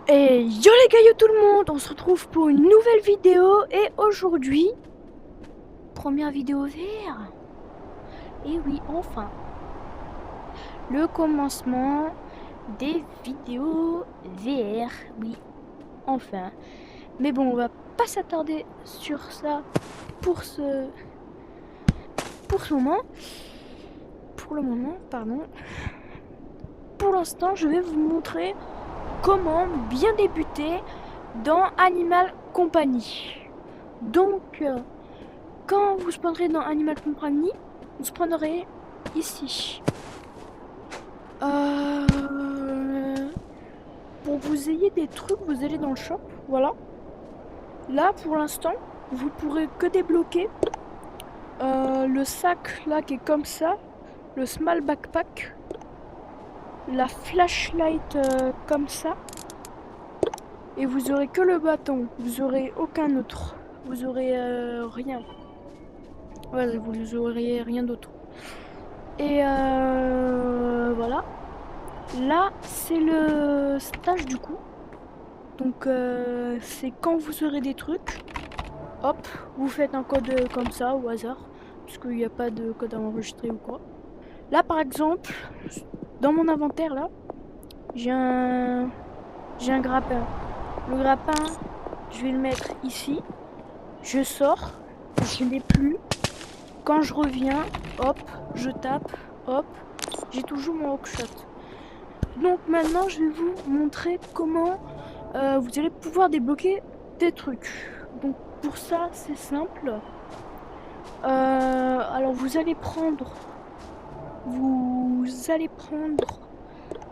Et yo les gars, yo tout le monde, on se retrouve pour une nouvelle vidéo et aujourd'hui, première vidéo VR. Et oui, enfin, le commencement des vidéos VR, oui, enfin. Mais bon, on va pas s'attarder sur ça pour le moment, pardon. Pour l'instant, je vais vous montrer comment bien débuter dans Animal Company. Donc, quand vous spawnerez dans Animal Company, vous spawnerez ici. Pour que vous ayez des trucs, vous allez dans le shop, voilà. Là, pour l'instant, vous pourrez que débloquer le sac là qui est comme ça, le small backpack, la flashlight comme ça. Et vous aurez que le bâton, vous aurez aucun autre, vous aurez rien. Voilà, vous aurez rien d'autre. Et voilà. Là, c'est le stage du coup. Donc c'est quand vous aurez des trucs, hop, vous faites un code comme ça au hasard, puisqu'il n'y a pas de code à enregistrer ou quoi. Là par exemple, dans mon inventaire là, j'ai un grappin. Le grappin, je vais le mettre ici. Je sors, je n'ai plus. Quand je reviens, hop, je tape, hop, j'ai toujours mon hookshot. Donc maintenant, je vais vous montrer comment vous allez pouvoir débloquer des trucs. Donc pour ça, c'est simple. Alors vous allez prendre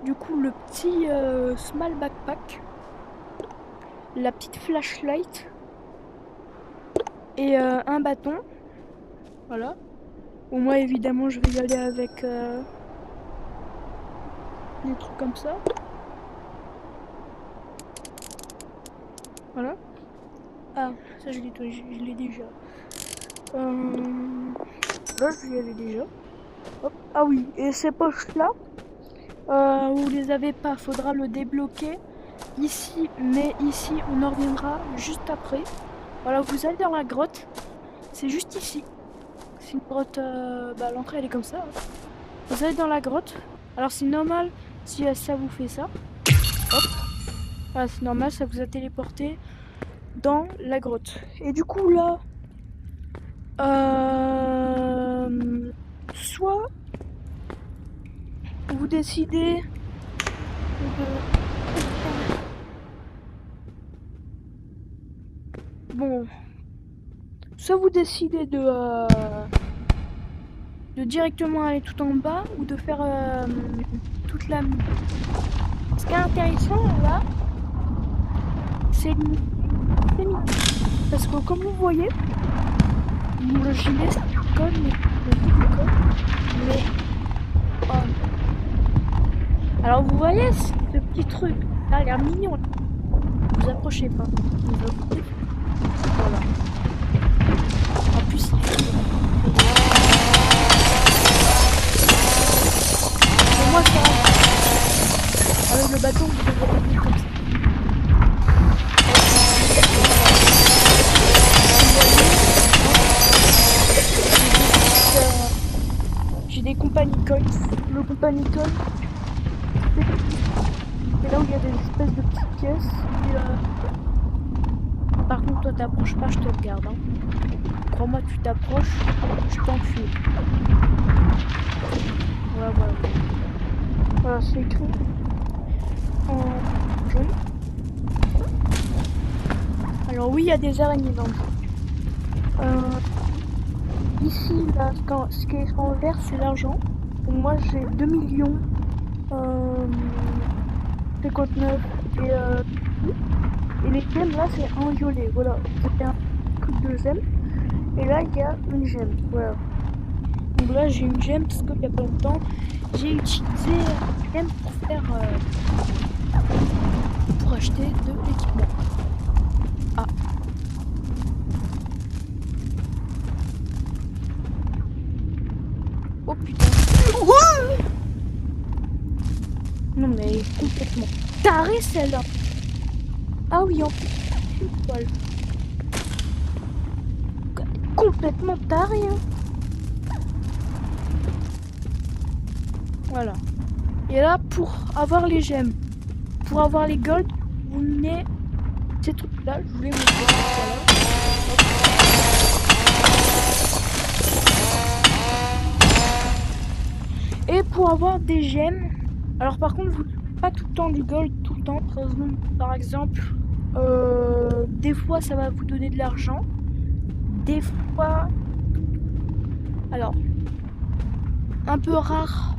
du coup le petit small backpack, la petite flashlight et un bâton. Voilà. Bon, moi évidemment je vais y aller avec des trucs comme ça. Voilà. Ah, ça je l'ai déjà. Là je y avais déjà. Hop. Ah oui, et ces poches là, vous les avez pas, faudra le débloquer ici, mais ici on en reviendra juste après. Voilà, vous allez dans la grotte, c'est juste ici. C'est une grotte, l'entrée elle est comme ça. Hein. Vous allez dans la grotte, alors c'est normal si ça vous fait ça. Hop, voilà, c'est normal, ça vous a téléporté dans la grotte. Et du coup là, soit vous décidez de... Bon, soit vous décidez de directement aller tout en bas ou de faire toute la... Ce qui est intéressant là, c'est parce que comme vous voyez, le gilet c'est du code, mais alors vous voyez ce petit truc, ça a l'air mignon. Vous approchez pas. Voilà. En plus, pour moi ça avec le bâton vous devez faire comme ça. J'ai des compagnie coins. Le compagnie coin, c'est là où il y a des espèces de petites pièces. Et, par contre, toi t'approches pas, je te regarde. Hein. Crois-moi, tu t'approches, je t'enfuis. Voilà, voilà. Voilà, c'est écrit en jaune. Alors oui, il y a des araignées dans le jeu. Ici, là, ce qui est en vert, c'est l'argent. Moi, j'ai 2 millions 59 et les gemmes, là, c'est en violet. Voilà, c'était un truc de gemme. Et là, il y a une gemme. Voilà. Donc là, j'ai une gemme parce qu'il y a pas longtemps, j'ai utilisé une gemme pour faire... pour acheter de l'équipement. Ah. Oh putain. Non mais elle est complètement tarée celle-là. Ah oui, en plus, une poil. Complètement tarée, hein. Voilà. Et là, pour avoir les gemmes, pour avoir les gold, vous menez ces trucs-là. Je voulais montrer. Voilà. Et pour avoir des gemmes, alors par contre, vous n'avez pas tout le temps du gold, tout le temps. Par exemple, des fois ça va vous donner de l'argent, des fois, alors, un peu rare,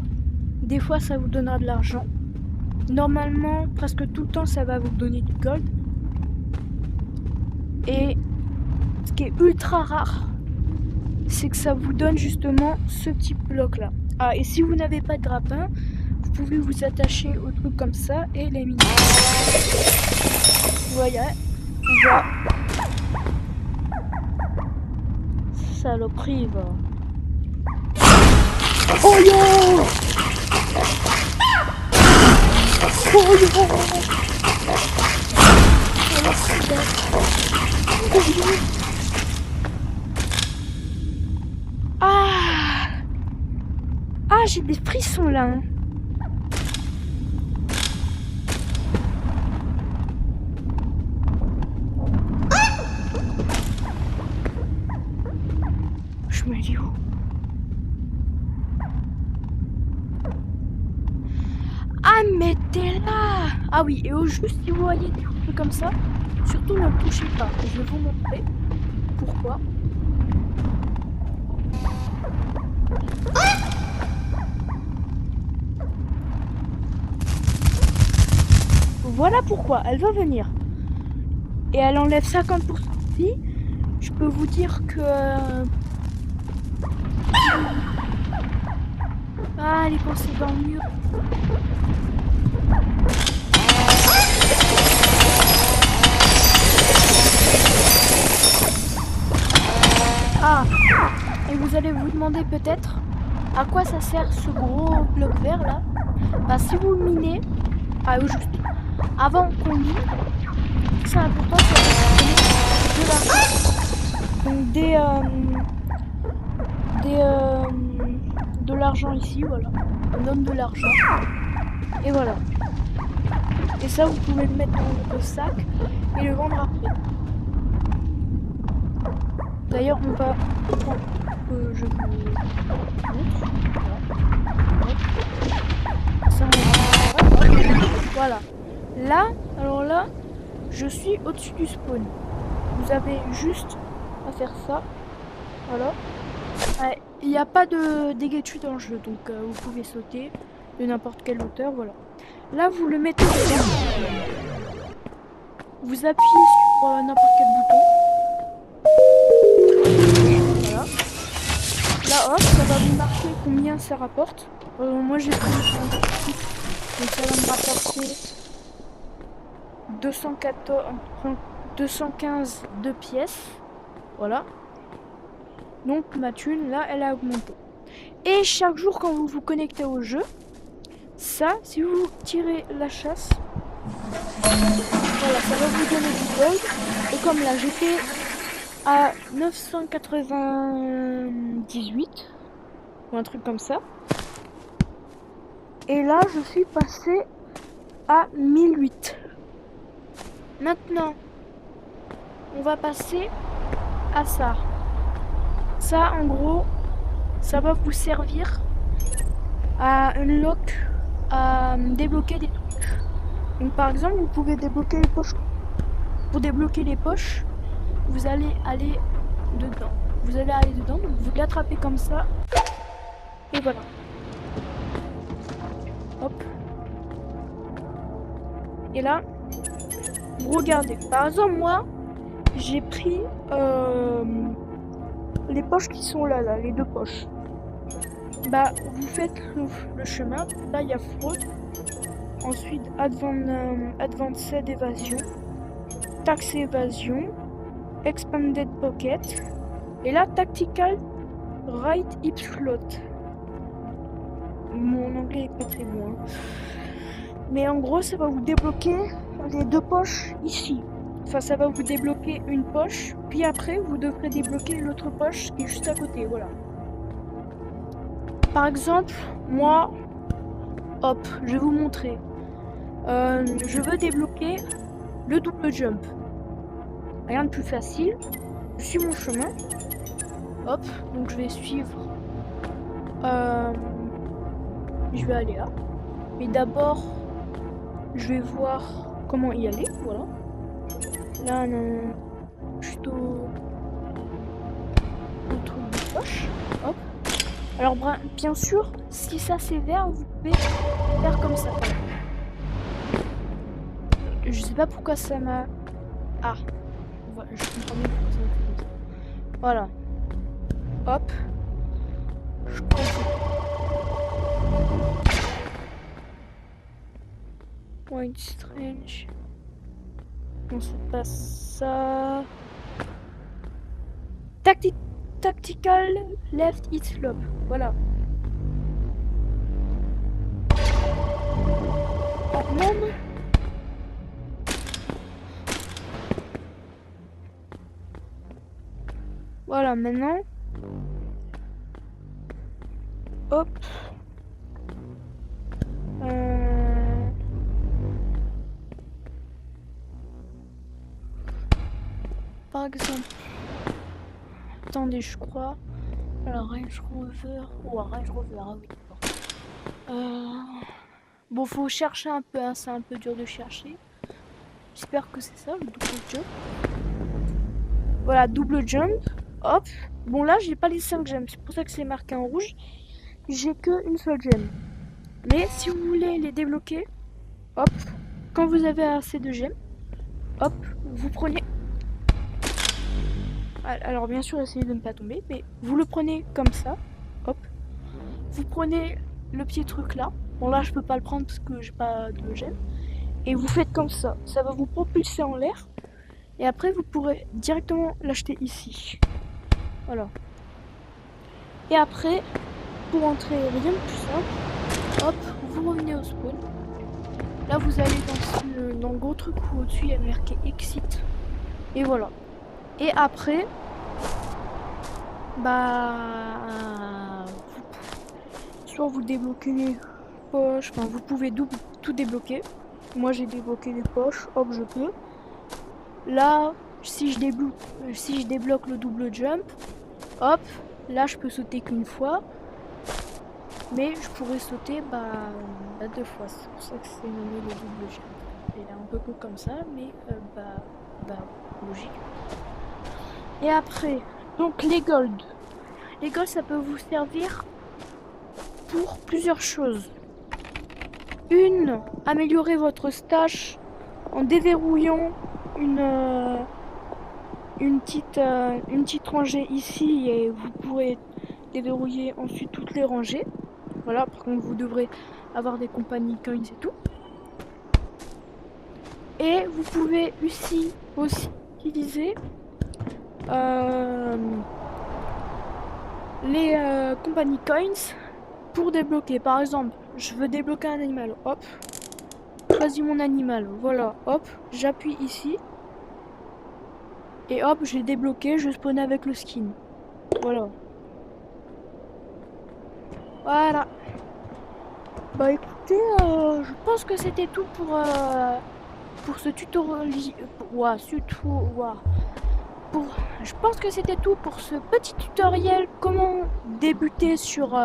des fois ça vous donnera de l'argent. Normalement, presque tout le temps, ça va vous donner du gold. Et ce qui est ultra rare, c'est que ça vous donne justement ce petit bloc-là. Ah, et si vous n'avez pas de grappin, vous pouvez vous attacher au truc comme ça et les miner. Voilà. Voilà. Saloperie, va. Oh yo! Oh yo! Ah! Ah, j'ai des frissons là. Hein. Je me dis où? Ah, mais t'es là! Ah oui, et au juste, si vous voyez des trucs comme ça, surtout ne touchez pas. Je vais vous montrer pourquoi. Voilà pourquoi, elle va venir. Et elle enlève 50% de vie. Je peux vous dire que... Ah, elle est coincée dans le mur. Ah, et vous allez vous demander peut-être à quoi ça sert ce gros bloc vert là. Bah si vous le minez, juste avant qu'on mine, c'est important de l'argent. Donc de l'argent ici, voilà. On donne de l'argent. Et voilà. Et ça vous pouvez le mettre dans le sac et le vendre après. D'ailleurs, on va prendre que je vous montre. Voilà. Là, alors là, je suis au-dessus du spawn. Vous avez juste à faire ça. Voilà. Il n'y a pas de dégâts de chute dans le jeu, donc vous pouvez sauter de n'importe quelle hauteur. Voilà. Là, vous le mettez dedans. Vous appuyez sur n'importe quel bouton. Voilà. Là, hop, ça va vous marquer combien ça rapporte. Moi, j'ai pris le donc ça va me rapporter 215 de pièces. Voilà. Donc ma thune, là, elle a augmenté. Et chaque jour, quand vous vous connectez au jeu, ça, si vous tirez la chasse, voilà, ça va vous donner du gold. Et comme là, j'étais à 998 ou un truc comme ça. Et là, je suis passé à 1008. Maintenant, on va passer à ça. Ça, en gros, ça va vous servir à unlock, à débloquer des trucs. Donc, par exemple, vous pouvez débloquer les poches. Pour débloquer les poches, vous allez aller dedans. Vous allez aller dedans, donc vous l'attrapez comme ça. Et voilà. Hop. Et là, vous regardez. Par exemple, moi, j'ai pris les poches qui sont là, les deux poches. Bah, vous faites le chemin. Là, il y a fraude. Ensuite, advanced évasion, tax évasion, expanded pocket. Et là, tactical right hip slot. Mon anglais est pas très bon. Mais en gros, ça va vous débloquer les 2 poches ici. Enfin, ça va vous débloquer une poche, puis après, vous devrez débloquer l'autre poche qui est juste à côté, voilà. Par exemple, moi, hop, je vais vous montrer. Je veux débloquer le double jump. Rien de plus facile. Je suis mon chemin. Hop, donc je vais suivre. Je vais aller là. Mais d'abord, je vais voir comment y aller. Voilà. Là, non, juste au truc de poche. Hop. Alors, bien sûr, si ça c'est vert, vous pouvez faire comme ça. Je sais pas pourquoi ça m'a. Ah. Je comprends mieux pourquoi ça m'a fait comme ça. Voilà. Hop. Je crois que Point strange. Non, c'est pas ça. Tactical left hit slope. Voilà. Oh, non. Voilà, maintenant. Hop. Par exemple. Attendez, je crois. Alors, Range Rover. Oh, Range Rover, ah oui. Bon, faut chercher un peu, hein, c'est un peu dur de chercher. J'espère que c'est ça, le double jump. Voilà, double jump. Hop. Bon, là, j'ai pas les 5 gemmes. C'est pour ça que c'est marqué en rouge. J'ai que une seule gemme. Mais si vous voulez les débloquer, hop, quand vous avez assez de gemmes, hop, vous prenez. Alors, bien sûr, essayez de ne pas tomber, mais vous le prenez comme ça. Hop. Vous prenez le petit truc là. Bon, là, je peux pas le prendre parce que j'ai pas de gemmes. Et vous faites comme ça. Ça va vous propulser en l'air. Et après, vous pourrez directement l'acheter ici. Voilà. Et après, pour entrer, rien de plus simple. Hop, vous revenez au spawn. Là, vous allez dans le gros truc où au-dessus, il y a marqué Exit. Et voilà. Et après, bah... soit vous débloquez les poches, enfin, vous pouvez tout débloquer. Moi, j'ai débloqué les poches. Hop, je peux. Là, si je débloque le double jump, hop, là je peux sauter qu'une fois, mais je pourrais sauter 2 fois. C'est pour ça que c'est nommé le double jump. Il est un peu court comme ça, mais logique. Et après, donc les golds. Les golds, ça peut vous servir pour plusieurs choses. Une, améliorer votre stash en déverrouillant une petite rangée ici et vous pourrez déverrouiller ensuite toutes les rangées. Voilà, par contre vous devrez avoir des compagnies coins et tout. Et vous pouvez aussi utiliser les compagnies coins pour débloquer. Par exemple, je veux débloquer un animal. Hop, choisis mon animal. Voilà, hop, j'appuie ici. Et hop, j'ai débloqué, je spawn avec le skin. Voilà. Voilà. Bah écoutez, je pense que c'était tout pour ce tutoriel. Je pense que c'était tout pour ce petit tutoriel comment débuter sur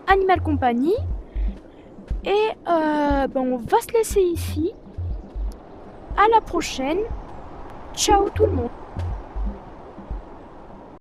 Animal Company. Et on va se laisser ici. À la prochaine. Ciao tout le monde.